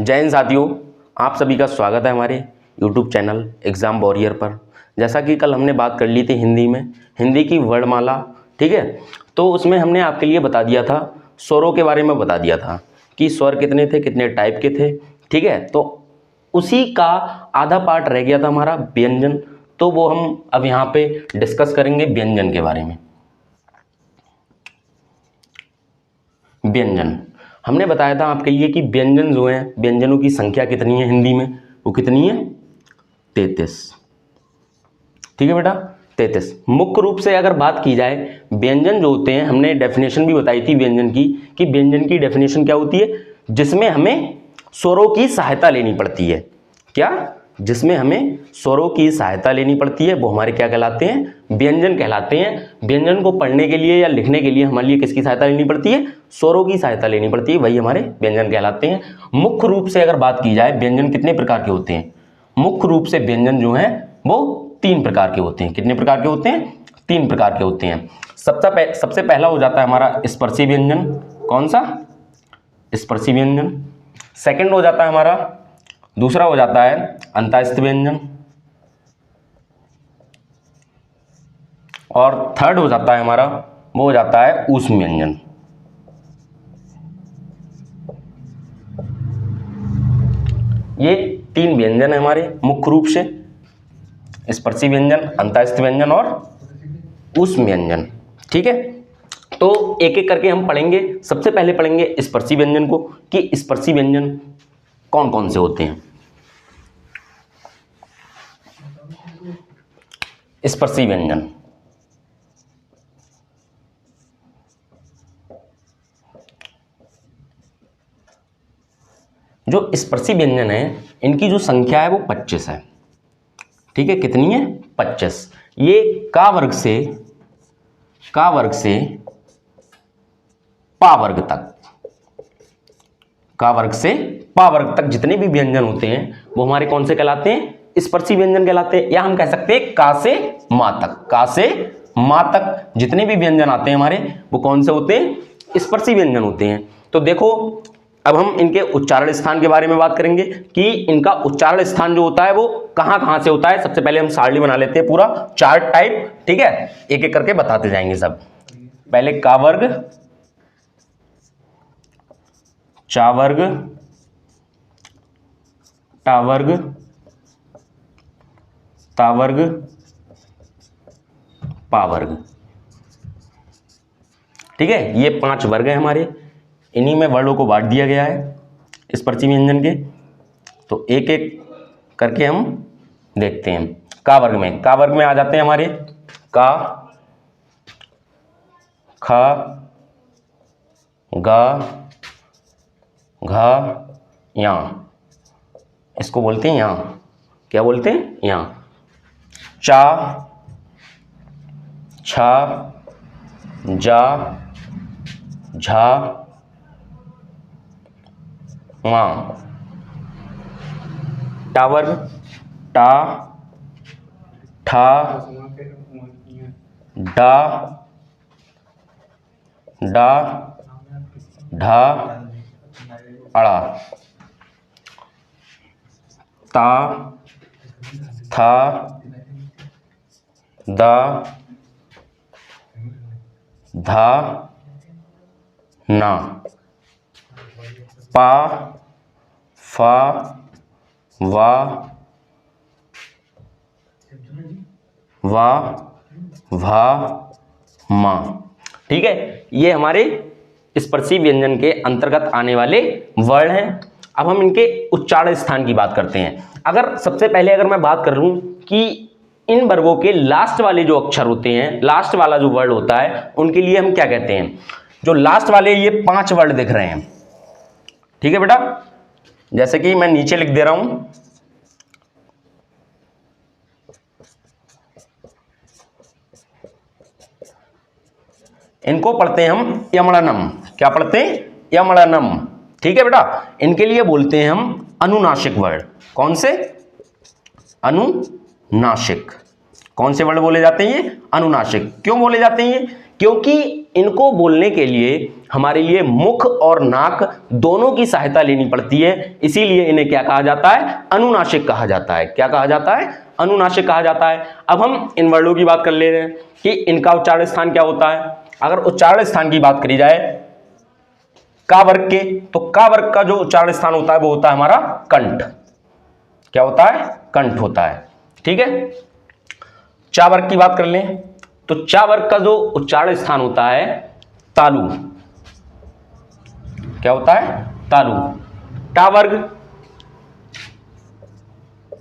जय हिंद साथियों, आप सभी का स्वागत है हमारे YouTube चैनल एग्ज़ाम वॉरियर पर। जैसा कि कल हमने बात कर ली थी हिंदी की वर्णमाला, ठीक है। तो उसमें हमने आपके लिए बता दिया था, स्वरों के बारे में बता दिया था कि स्वर कितने थे, कितने टाइप के थे, ठीक है। तो उसी का आधा पार्ट रह गया था हमारा व्यंजन, तो वो हम अब यहाँ पे डिस्कस करेंगे व्यंजन के बारे में। व्यंजन हमने बताया था आपके लिए कि व्यंजन जो है, व्यंजनों की संख्या कितनी है हिंदी में, वो कितनी है 33, ठीक है बेटा 33। मुख्य रूप से अगर बात की जाए व्यंजन जो होते हैं, हमने डेफिनेशन भी बताई थी व्यंजन की कि व्यंजन की डेफिनेशन क्या होती है, जिसमें हमें स्वरों की सहायता लेनी पड़ती है। क्या? जिसमें हमें स्वरों की सहायता लेनी पड़ती है, वो हमारे क्या कहलाते हैं, व्यंजन कहलाते हैं। व्यंजन को पढ़ने के लिए या लिखने के लिए हमारे लिए किसकी सहायता लेनी पड़ती है, स्वरों की सहायता लेनी पड़ती है, वही हमारे व्यंजन कहलाते हैं। मुख्य रूप से अगर बात की जाए व्यंजन कितने प्रकार के होते हैं, मुख्य रूप से व्यंजन जो है वो 3 प्रकार के होते हैं। कितने प्रकार के होते हैं? 3 प्रकार के होते हैं। सबसे पहला हो जाता है हमारा स्पर्शी व्यंजन। कौन सा? स्पर्शी व्यंजन। सेकंड हो जाता है हमारा, दूसरा हो जाता है अंतःस्थ व्यंजन, और थर्ड हो जाता है हमारा, वो हो जाता है ऊष्म व्यंजन। ये 3 व्यंजन है हमारे मुख्य रूप से, स्पर्शी व्यंजन, अंतःस्थ व्यंजन और ऊष्म व्यंजन, ठीक है। तो एक एक करके हम पढ़ेंगे। सबसे पहले पढ़ेंगे स्पर्शी व्यंजन को कि स्पर्शी व्यंजन कौन कौन से होते हैं। स्पर्शी व्यंजन, जो स्पर्शी व्यंजन है इनकी जो संख्या है वो 25 है, ठीक है। कितनी है? 25। ये का वर्ग से पा वर्ग तक, का वर्ग से पा वर्ग तक जितने भी व्यंजन होते हैं वो हमारे कौन से कहलाते हैं, स्पर्शी व्यंजन कहलाते हैं। या हम कह सकते हैं का से मां तक, का से मां तक जितने भी व्यंजन आते हैं हमारे वो कौन से होते हैं, स्पर्शी व्यंजन होते हैं। तो देखो अब हम इनके उच्चारण स्थान के बारे में बात करेंगे कि इनका उच्चारण स्थान जो होता है वो कहां कहां से होता है। सबसे पहले हम सारणी बना लेते हैं, पूरा 4 टाइप, ठीक है। एक एक करके बताते जाएंगे सब। पहले का वर्ग, चा वर्ग, टा वर्ग, ता वर्ग, पा वर्ग, ठीक है। ये 5 वर्ग हैं हमारे, इन्हीं में वर्णों को बांट दिया गया है स्पर्शी व्यंजन के। तो एक एक करके हम देखते हैं। का वर्ग में आ जाते हैं हमारे का, खा, गा, घा, या, इसको बोलते हैं या, क्या बोलते हैं, या। चा, छा, जा, झा, मा। टा वर्ग, टा, ठा, डा, डा, ढा, अड़ा। ता, था, दा, धा, ना। पा, फा, वा, भा, मा, ठीक है। ये हमारे स्पर्शी व्यंजन के अंतर्गत आने वाले वर्ण हैं। अब हम इनके उच्चारण स्थान की बात करते हैं। अगर सबसे पहले मैं बात कर लूं कि इन वर्गों के लास्ट वाले जो अक्षर होते हैं, लास्ट वाला जो वर्ड होता है, उनके लिए हम क्या कहते हैं। जो लास्ट वाले ये 5 वर्ड दिख रहे हैं, ठीक है बेटा, जैसे कि मैं नीचे लिख दे रहा हूं, इनको पढ़ते हैं हम यमड़नम। क्या पढ़ते हैं? यमड़नम, ठीक है बेटा। इनके लिए बोलते हैं हम अनुनासिक वर्ड। कौन से? अनुनासिक। कौन से वर्ड बोले जाते हैं ये? अनुनासिक। क्यों बोले जाते हैं ये? क्योंकि इनको बोलने के लिए हमारे लिए मुख और नाक दोनों की सहायता लेनी पड़ती है, इसीलिए इन्हें क्या कहा जाता है? अनुनासिक कहा जाता है। क्या कहा जाता है? अनुनासिक कहा जाता है। अब हम इन वर्णों की बात कर ले रहे हैं कि इनका उच्चारण स्थान क्या होता है। अगर उच्चारण स्थान की बात करी जाए का वर्ग के, तो का वर्ग का जो उच्चारण स्थान होता है वो होता है हमारा कंठ। क्या होता है? कंठ होता है। ठीक है। चा वर्ग की बात कर लें तो चा वर्ग का जो उच्चारण स्थान होता है तालु। क्या होता है? तालु। टा वर्ग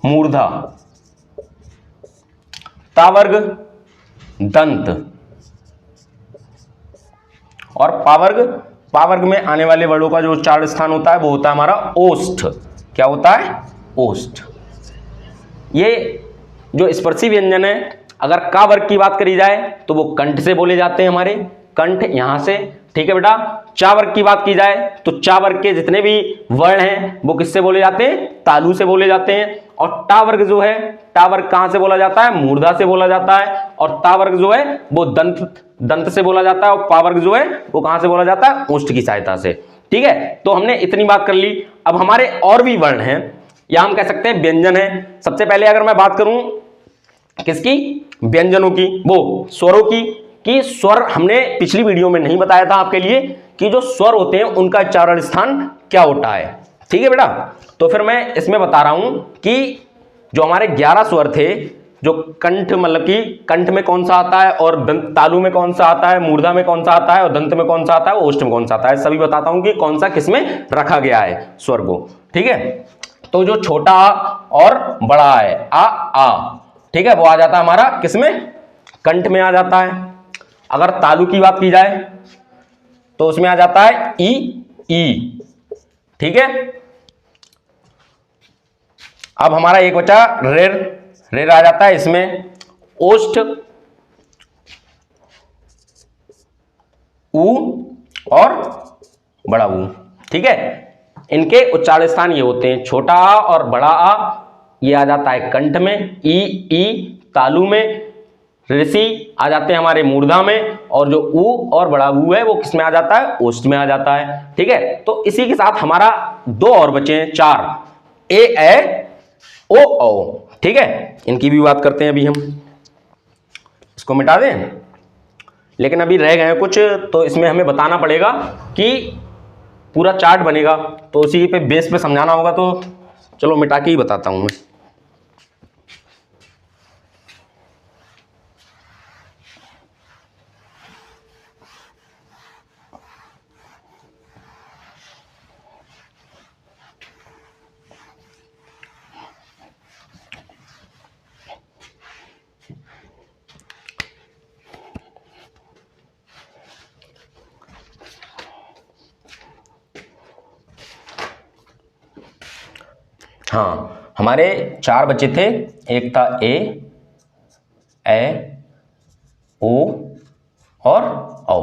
मूर्धा, ता वर्ग दंत, और पा वर्ग में आने वाले वर्णों का जो उच्चारण स्थान होता है वो होता है हमारा ओष्ठ। क्या होता है? ओष्ठ। ये जो स्पर्शी व्यंजन है, अगर का वर्ग की बात करी जाए तो वो कंठ से बोले जाते हैं हमारे, कंठ यहां से। ठीक है बेटा। चा वर्ग की बात की जाए तो चा वर्ग के जितने भी वर्ण हैं वो किससे बोले जाते हैं? तालु से बोले जाते हैं। और टा वर्ग जो है, टा वर्ग कहां से बोला जाता है? मूर्धा से बोला जाता है। और ता वर्ग जो है वो दंत से बोला जाता है। और पा वर्ग जो है वो कहां से बोला जाता है? ओष्ठ की सहायता से। ठीक है। तो हमने इतनी बात कर ली। अब हमारे और भी वर्ण हैं, या हम कह सकते हैं व्यंजन है। सबसे पहले अगर मैं बात करूं किसकी? व्यंजनों की, वो स्वरों की। कि स्वर हमने पिछली वीडियो में नहीं बताया था आपके लिए कि जो स्वर होते हैं उनका उच्चारण स्थान क्या होता है। ठीक है बेटा। तो फिर मैं इसमें बता रहा हूं कि जो हमारे 11 स्वर थे, जो कंठ मतलब कि कंठ में कौन सा आता है, और तालु में कौन सा आता है, मूर्धा में कौन सा आता है, और दंत में कौन सा आता है, ओष्ठ में कौन सा आता है, सभी बताता हूं कि कौन सा किसमें रखा गया है स्वर को। ठीक है। तो जो छोटा आ और बड़ा है आ, ठीक है, वो आ जाता है हमारा किसमें? कंठ में आ जाता है। अगर तालु की बात की जाए तो उसमें आ जाता है ई। ठीक है। अब हमारा एक बचा रेर आ जाता है इसमें। ओष्ठ, ऊ और बड़ा ऊ। ठीक है। इनके उच्चारण स्थान ये होते हैं, छोटा आ और बड़ा आ ये आ जाता है कंठ में, ई तालु में, ऋषि आ जाते हैं हमारे मूर्धा में, और जो ऊ और बड़ा ऊ है वो किसमें आ जाता है? ओष्ठ में आ जाता है। ठीक है। तो इसी के साथ हमारा 2 और बचे हैं, 4 ए ओ औ। ठीक है। इनकी भी बात करते हैं अभी हम। इसको मिटा दें, लेकिन अभी रह गए हैं कुछ, तो इसमें हमें बताना पड़ेगा कि पूरा चार्ट बनेगा, तो उसी पे बेस पे समझाना होगा। तो चलो मिटा के ही बताता हूं मैं। हाँ, हमारे 4 बचे थे। एक था ए ओ और औ।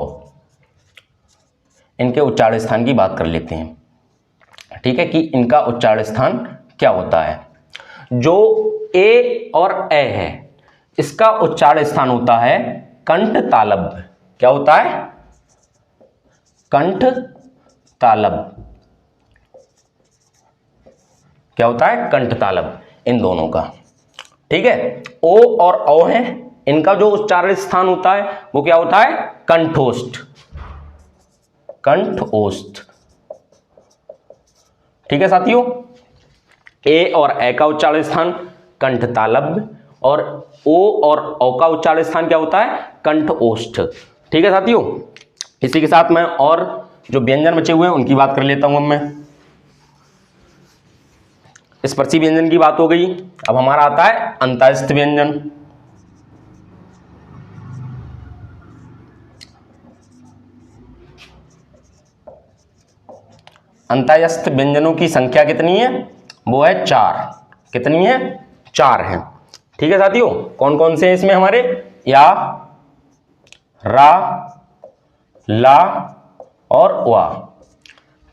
इनके उच्चारण स्थान की बात कर लेते हैं। ठीक है, कि इनका उच्चारण स्थान क्या होता है। जो ए और ए है, इसका उच्चारण स्थान होता है कंठ तालब। क्या होता है? कंठ तालब। क्या होता है? कंठ तालब, इन दोनों का। ठीक है। ओ और औ है, इनका जो उच्चारण स्थान होता है वो क्या होता है? कंठोष्ठ। कंठोष्ठ। ठीक है साथियों। ए और ए का उच्चारण स्थान कंठ तालब, और ओ और औ का उच्चारण स्थान क्या होता है? कंठोष्ठ। ठीक है साथियों। इसी के साथ मैं और जो व्यंजन बचे हुए हैं उनकी बात कर लेता हूं। अब मैं स्पर्शी व्यंजन की बात हो गई। अब हमारा आता है अंतःस्थ व्यंजन। अंतःस्थ व्यंजनों की संख्या कितनी है? वो है 4। कितनी है? 4 है। ठीक है साथियों। कौन कौन से हैं इसमें हमारे? या, रा, ला और वा।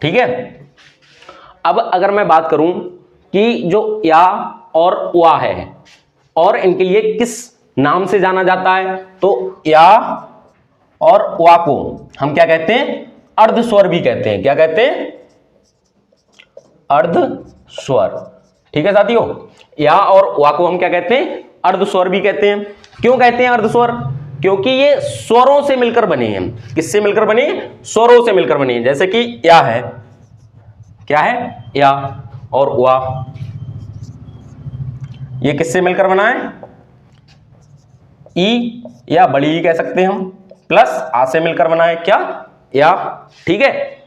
ठीक है। अब अगर मैं बात करूं कि जो या और वा है, और इनके लिए किस नाम से जाना जाता है, तो या और वा को हम क्या कहते हैं, अर्ध स्वर भी कहते हैं। क्या कहते हैं, अर्ध स्वर। ठीक है साथियों, या और वा को हम क्या कहते हैं, अर्ध स्वर भी कहते हैं। क्यों कहते हैं अर्ध स्वर, क्योंकि ये स्वरों से मिलकर बने हैं। किससे मिलकर बने, स्वरों से मिलकर बने हैं। जैसे कि या है, क्या है, या, और वा, ये किससे मिलकर बना है, ई या बड़ी ई कह सकते हैं हम, प्लस आ से मिलकर बना है, क्या, या। ठीक है,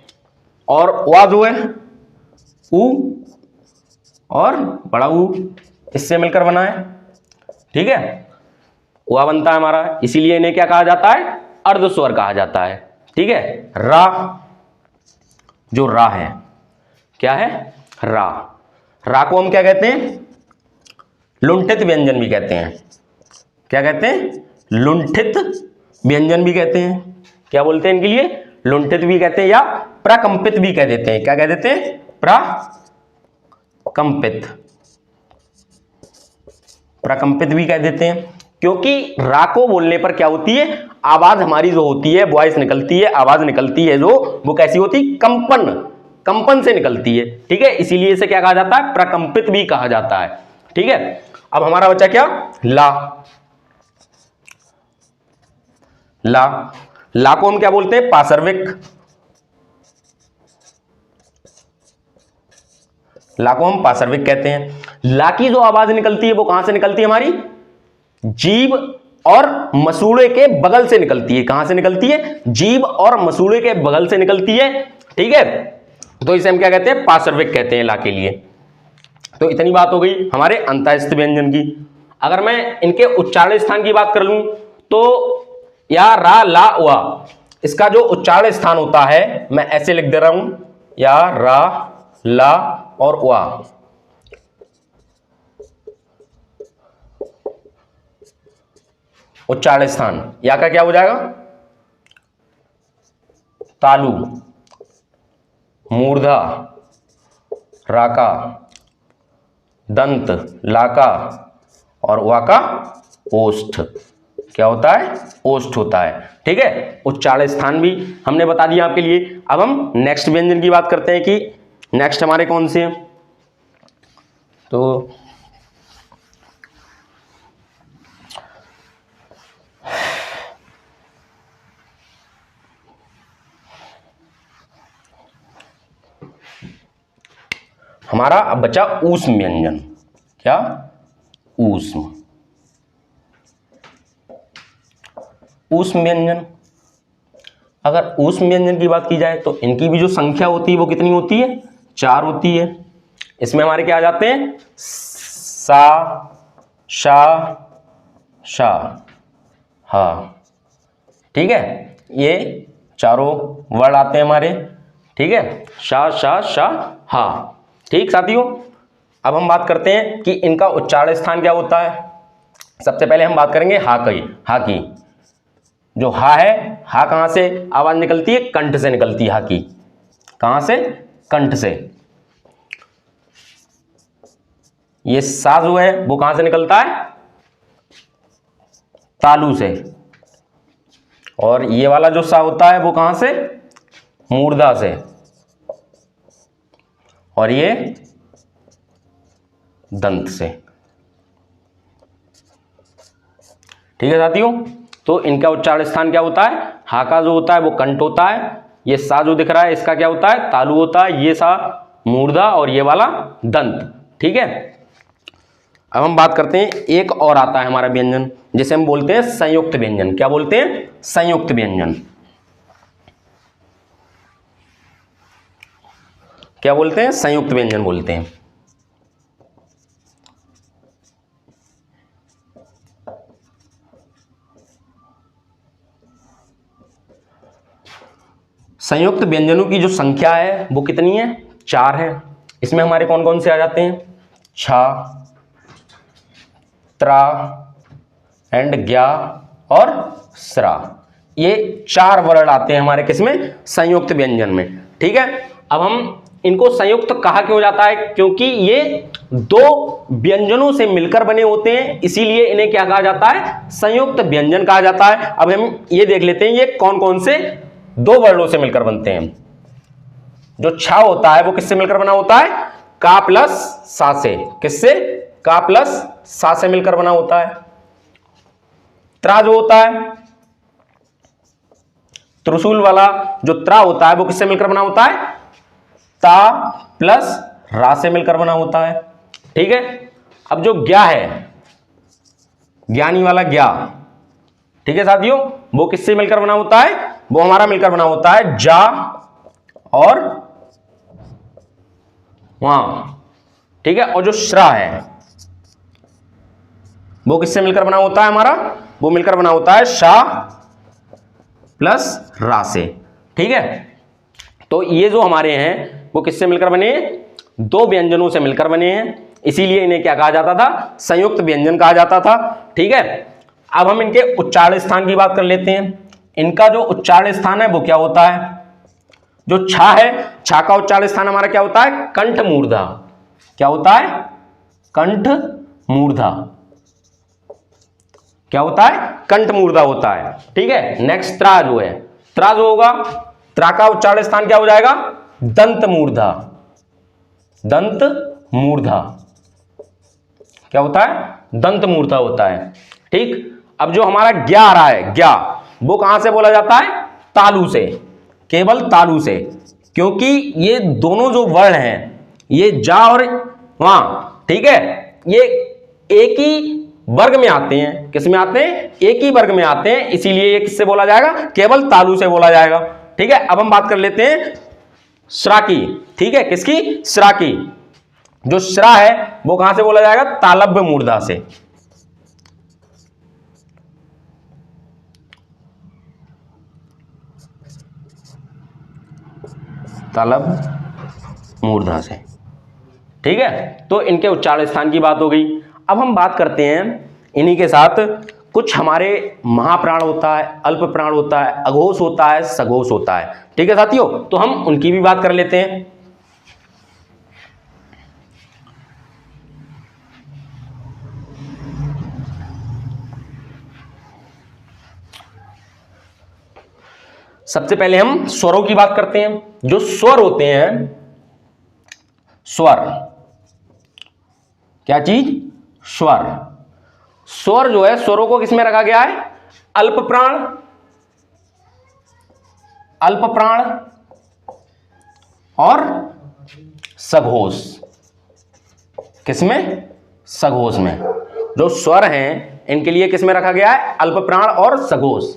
और वा जो है ऊ और बड़ा ऊ, इससे मिलकर बना है। ठीक है, वा बनता है हमारा, इसीलिए इन्हें क्या कहा जाता है, अर्ध स्वर कहा जाता है। ठीक है, रा, जो रा है, क्या है, रा। रा को हम क्या कहते हैं, लुंठित व्यंजन भी कहते हैं। क्या कहते हैं, लुंठित व्यंजन भी कहते हैं। क्या बोलते हैं इनके लिए, लुंठित भी कहते हैं या प्रकंपित भी कह देते हैं। क्या कह देते हैं, प्रकंपित, प्रकंपित भी कह देते हैं। क्योंकि रा को बोलने पर क्या होती है, आवाज हमारी जो होती है, वॉइस निकलती है, आवाज निकलती है जो, वो कैसी होती है, कंपन, कंपन से निकलती है। ठीक है, इसीलिए इसे क्या कहा जाता है, प्रकंपित भी कहा जाता है। ठीक है, अब हमारा बचा क्या, ला। ला, ला को हम क्या बोलते हैं, पार्श्विक। ला को हम पार्श्विक कहते हैं। ला की जो आवाज निकलती है वो कहां से निकलती है, हमारी जीभ और मसूड़े के बगल से निकलती है। कहां से निकलती है, जीभ और मसूड़े के बगल से निकलती है। ठीक है, तो इसे हम क्या कहते हैं, पार्श्विक कहते हैं ला के लिए। तो इतनी बात हो गई हमारे अंतःस्थ व्यंजन की। अगर मैं इनके उच्चारण स्थान की बात कर लूं तो या, रा, ला, वा, इसका जो उच्चारण स्थान होता है मैं ऐसे लिख दे रहा हूं, या, रा, ला और वा। उच्चारण स्थान या का क्या हो जाएगा, तालु, मूर्धा, राका, दंत, लाका और वाका ओष्ठ। क्या होता है, ओष्ठ होता है। ठीक है, उच्चारण स्थान भी हमने बता दिया आपके लिए। अब हम नेक्स्ट व्यंजन की बात करते हैं कि नेक्स्ट हमारे कौन से हैं। तो हमारा अब बचा ऊष्म व्यंजन। क्या, ऊष्म, ऊष्म व्यंजन। अगर ऊष्म व्यंजन की बात की जाए तो इनकी भी जो संख्या होती है वो कितनी होती है, 4 होती है। इसमें हमारे क्या आ जाते हैं, सा, शा, शा, हा। ठीक है, ये चारों वर्ड आते हैं हमारे। ठीक है, शा, शा, शा, हा। ठीक साथियों, अब हम बात करते हैं कि इनका उच्चारण स्थान क्या होता है। सबसे पहले हम बात करेंगे हा की। हा की जो हा है, हा कहां से आवाज निकलती है, कंठ से निकलती है। हा की कहां से, कंठ से। ये सा जो है वो कहां से निकलता है, तालू से। और ये वाला जो सा होता है वो कहां से, मूर्धा से। और ये दंत से। ठीक है साथियों, तो इनका उच्चारण स्थान क्या होता है, हा का जो होता है वो कंठ होता है। ये सा जो दिख रहा है इसका क्या होता है, तालु होता है। ये सा मूर्धा और ये वाला दंत। ठीक है, अब हम बात करते हैं, एक और आता है हमारा व्यंजन जिसे हम बोलते हैं संयुक्त व्यंजन। क्या बोलते हैं, संयुक्त व्यंजन। क्या बोलते हैं, संयुक्त व्यंजन बोलते हैं। संयुक्त व्यंजनों की जो संख्या है वो कितनी है, 4 है। इसमें हमारे कौन कौन से आ जाते हैं, छा, त्रा एंड ज्ञा और स्रा। ये 4 वर्ण आते हैं हमारे किसमें, संयुक्त व्यंजन में। ठीक है, अब हम इनको संयुक्त कहा क्यों जाता है, क्योंकि ये दो व्यंजनों से मिलकर बने होते हैं, इसीलिए इन्हें क्या कहा जाता है, संयुक्त व्यंजन कहा जाता है। अब हम ये देख लेते हैं ये कौन कौन से दो वर्णों से मिलकर बनते हैं। जो छ होता है वो किससे मिलकर बना होता है, का प्लस सा से। किससे, का प्लस सा से मिलकर बना होता है। त्रा जो होता है, त्रिशूल वाला जो त्रा होता है वो किससे मिलकर बना होता है, ता प्लस रा से मिलकर बना होता है। ठीक है। अब जो ज्ञा है, ज्ञानी वाला ज्ञा, ठीक है साथियों, वो किससे मिलकर बना होता है, वो हमारा मिलकर बना होता है जा और वहां। ठीक है। और जो श्रा है वो किससे मिलकर बना होता है हमारा, वो मिलकर बना होता है शा प्लस रा से। ठीक है। तो ये जो हमारे हैं वो किससे मिलकर बने हैं, दो व्यंजनों से मिलकर बने हैं, इसीलिए इन्हें क्या कहा जाता था, संयुक्त व्यंजन कहा जाता था। ठीक है। अब हम इनके उच्चारण स्थान की बात कर लेते हैं। इनका जो उच्चारण स्थान है वो क्या होता है, जो छा है, छा का उच्चारण स्थान हमारा क्या होता है, कंठ मूर्धा। क्या होता है, कंठ मूर्धा। क्या होता है, कंठ मूर्धा होता है। ठीक है। नेक्स्ट त्रा जो है, त्रा जो होगा, त्रा का उच्चारण स्थान क्या हो जाएगा, दंत मूर्धा। दंत मूर्धा क्या होता है, दंत मूर्धा होता है। ठीक। अब जो हमारा ज्ञा आ रहा है, ज्ञा, वो कहां से बोला जाता है, तालु से, केवल तालु से, क्योंकि ये दोनों जो वर्ण हैं, ये जा और वहां, ठीक है, ये एक ही वर्ग में आते हैं। किस में आते हैं, एक ही वर्ग में आते हैं, इसीलिए ये किससे बोला जाएगा, केवल तालु से बोला जाएगा। ठीक है। अब हम बात कर लेते हैं श्रा की। ठीक है। किसकी, श्रा की। जो श्रा है वो कहां से बोला जाएगा, तालव्य मूर्धा से। तालव्य मूर्धा से। ठीक है। तो इनके उच्चारण स्थान की बात हो गई। अब हम बात करते हैं इन्हीं के साथ कुछ हमारे महाप्राण होता है, अल्प प्राण होता है, अघोष होता है, सघोष होता है। ठीक है साथियों, तो हम उनकी भी बात कर लेते हैं। सबसे पहले हम स्वरों की बात करते हैं। जो स्वर होते हैं, स्वर, क्या चीज, स्वर। स्वर जो है, स्वरों को किसमें रखा गया है, अल्प प्राण, अल्प प्राण और सघोष। किसमें, सघोष में। जो स्वर हैं इनके लिए किसमें रखा गया है, अल्प प्राण और सघोष।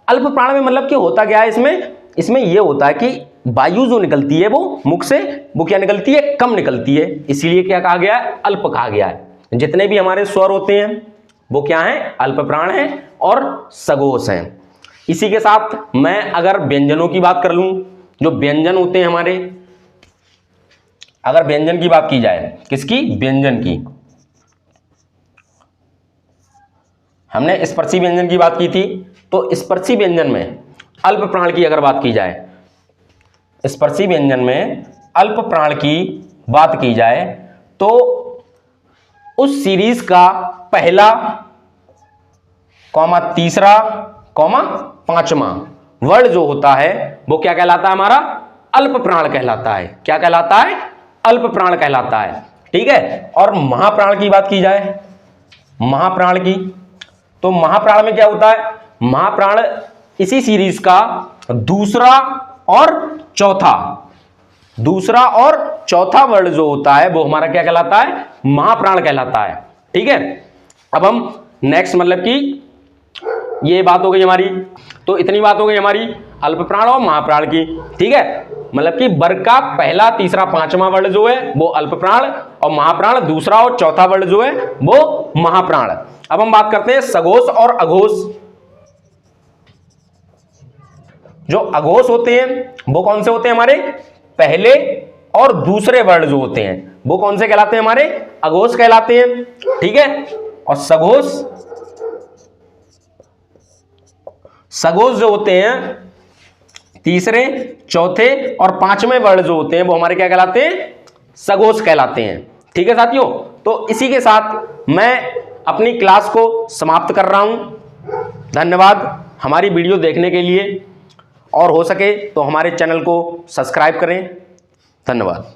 अल्प प्राण में मतलब क्या होता क्या है, इसमें यह होता है कि वायु जो निकलती है वो मुख से, वो क्या निकलती है, कम निकलती है, इसीलिए क्या कहा गया है, अल्प कहा गया है। जितने भी हमारे स्वर होते हैं वो क्या हैं, अल्प प्राण हैं और सघोष हैं। इसी के साथ मैं अगर व्यंजनों की बात कर लूं, जो व्यंजन होते हैं हमारे, अगर व्यंजन की बात की जाए, किसकी, व्यंजन की, हमने स्पर्शी व्यंजन की बात की थी, तो स्पर्शी व्यंजन में अल्प प्राण की अगर बात की जाए, स्पर्शी व्यंजन में अल्प प्राण की बात की जाए, तो उस सीरीज का पहला कॉमा तीसरा कॉमा पांचवा वर्ड जो होता है वो क्या कहलाता है, हमारा अल्प प्राण कहलाता है। क्या कहलाता है, अल्प प्राण कहलाता है। ठीक है। और महाप्राण की बात की जाए, महाप्राण की, तो महाप्राण में क्या होता है, महाप्राण इसी सीरीज का दूसरा और चौथा वर्ड जो होता है वो हमारा क्या कहलाता है, महाप्राण कहलाता है। ठीक है। अब हम नेक्स्ट, मतलब कि ये बात हो गई हमारी, तो इतनी बात हो गई हमारी अल्प प्राण और महाप्राण की। ठीक है। मतलब कि वर्ग का पहला, तीसरा, पांचवा वर्ड जो है वो अल्प प्राण, और महाप्राण दूसरा और चौथा वर्ड जो है वो महाप्राण। अब हम बात करते हैं सघोष और अघोष। जो अघोष होते हैं वो कौन से होते हैं, हमारे पहले और दूसरे वर्ण जो होते हैं वो कौन से कहलाते हैं, हमारे अघोष कहलाते हैं। ठीक है। और सघोष जो होते हैं तीसरे, चौथे और पांचवें वर्ण जो होते हैं वो हमारे क्या कहलाते हैं, सघोष कहलाते हैं। ठीक है साथियों, तो इसी के साथ मैं अपनी क्लास को समाप्त कर रहा हूं। धन्यवाद हमारी वीडियो देखने के लिए, और हो सके तो हमारे चैनल को सब्सक्राइब करें। धन्यवाद।